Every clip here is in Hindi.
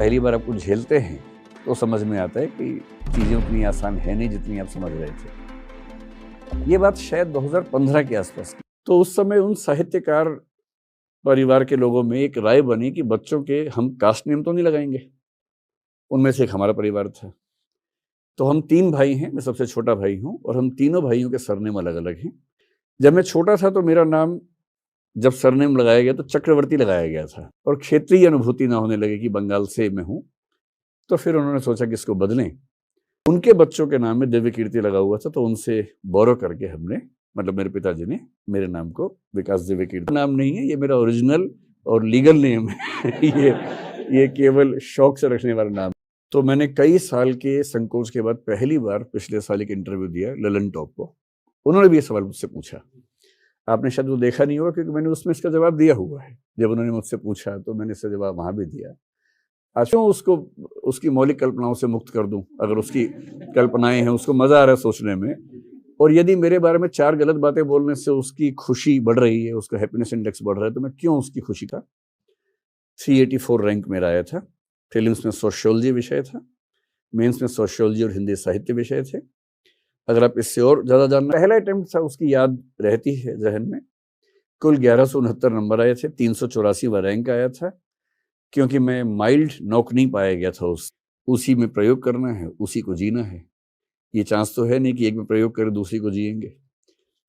पहली बार आपको झेलते हैं तो समझ में आता है कि चीज़ें उतनी आसान है नहीं जितनी आप समझ रहे थे। ये बात शायद 2015 के आसपास की। तो उस समय उन साहित्यकार परिवार के लोगों में एक राय बनी कि बच्चों के हम कास्ट नेम तो नहीं लगाएंगे। उनमें से एक हमारा परिवार था। तो हम 3 भाई हैं, मैं सबसे छोटा भाई हूँ और हम तीनों भाइयों के सरनेम अलग-अलग हैं। जब मैं छोटा था तो मेरा नाम जब सरनेम लगाया गया तो चक्रवर्ती लगाया गया था और क्षेत्रीय अनुभूति ना होने लगे कि बंगाल से मैं हूँ, तो फिर उन्होंने सोचा कि इसको बदलें। उनके बच्चों के नाम में दिव्य कीर्ति लगा हुआ था, तो उनसे बोरो करके हमने, मतलब मेरे पिताजी ने मेरे नाम को विकास दिव्य कीर्ति, नाम नहीं है ये, मेरा ओरिजिनल और लीगल नेम है। ये केवल शौक से रखने वाला नाम। तो मैंने कई साल के संकोच के बाद पहली बार पिछले साल एक इंटरव्यू दिया ललन टॉप को। उन्होंने भी ये सवाल मुझसे पूछा। आपने शायद वो देखा नहीं होगा क्योंकि मैंने उसमें इसका जवाब दिया हुआ है। जब उन्होंने मुझसे पूछा तो मैंने इसका जवाब वहाँ भी दिया। आज क्यों उसको उसकी मौलिक कल्पनाओं से मुक्त कर दूं? अगर उसकी कल्पनाएं हैं, उसको मजा आ रहा है सोचने में, और यदि मेरे बारे में 4 गलत बातें बोलने से उसकी खुशी बढ़ रही है, उसका हैप्पीनेस इंडेक्स बढ़ रहा है, तो मैं क्यों उसकी खुशी का 384 रैंक मेरा आया था। प्रीलिम्स में सोशियोलॉजी विषय था, मेंस में सोशियोलॉजी और हिंदी साहित्य विषय थे। अगर आप इससे और ज़्यादा जानना, पहला अटेम्प्ट था, उसकी याद रहती है जहन में। कुल 1169 नंबर आए थे, 384वां रैंक आया था, क्योंकि मैं माइल्ड नॉक नहीं पाया गया था। उसी में प्रयोग करना है, उसी को जीना है। ये चांस तो है नहीं कि एक में प्रयोग कर दूसरी को जिएंगे।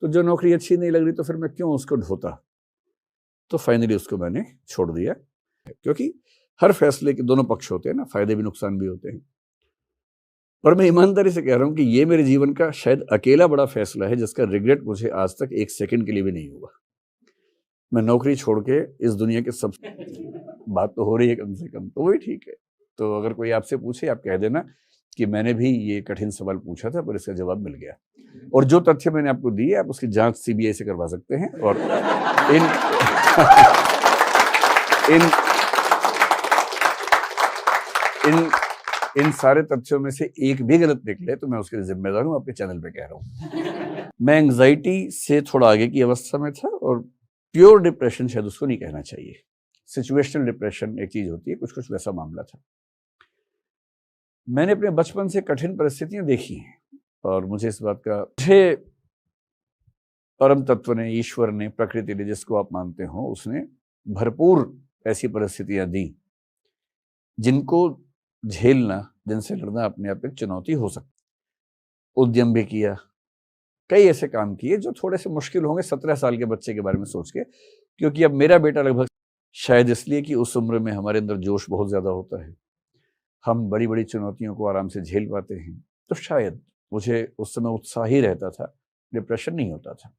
तो जो नौकरी अच्छी नहीं लग रही तो फिर मैं क्यों उसको ढोता। तो फाइनली उसको मैंने छोड़ दिया, क्योंकि हर फैसले के दोनों पक्ष होते हैं ना, फायदे भी नुकसान भी होते हैं। और मैं ईमानदारी से कह रहा हूँ कि ये मेरे जीवन का शायद अकेला बड़ा फैसला है जिसका रिग्रेट मुझे आज तक 1 सेकंड के लिए भी नहीं हुआ। मैं नौकरी छोड़ के इस दुनिया के सब बात तो हो रही है कम से कम, तो वही ठीक है। तो अगर कोई आपसे पूछे, आप कह देना कि मैंने भी ये कठिन सवाल पूछा था पर इसका जवाब मिल गया। और जो तथ्य मैंने आपको दिए, आप उसकी जांच सीबीआई से करवा सकते हैं। और इन सारे तथ्यों में से एक भी गलत निकले तो मैं उसके लिए जिम्मेदार हूँ, आपके चैनल पे कह रहा हूँ। मैं एंग्जाइटी से थोड़ा आगे की अवस्था में था, और प्योर डिप्रेशन शायद उसको नहीं कहना चाहिए। सिचुएशनल डिप्रेशन एक चीज होती है, कुछ कुछ वैसा मामला था। मैंने अपने बचपन से कठिन परिस्थितियां देखी हैं और मुझे इस बात का, मुझे परम तत्व ने, ईश्वर ने, प्रकृति ने, जिसको आप मानते हो, उसने भरपूर ऐसी परिस्थितियां दी जिनको झेलना, जिनसे लड़ना अपने आप एक चुनौती हो सकती। उद्यम भी किया, कई ऐसे काम किए जो थोड़े से मुश्किल होंगे 17 साल के बच्चे के बारे में सोच के, क्योंकि अब मेरा बेटा लगभग, शायद इसलिए कि उस उम्र में हमारे अंदर जोश बहुत ज्यादा होता है, हम बड़ी बड़ी चुनौतियों को आराम से झेल पाते हैं। तो शायद मुझे उस समय उत्साह ही रहता था, डिप्रेशन नहीं होता था।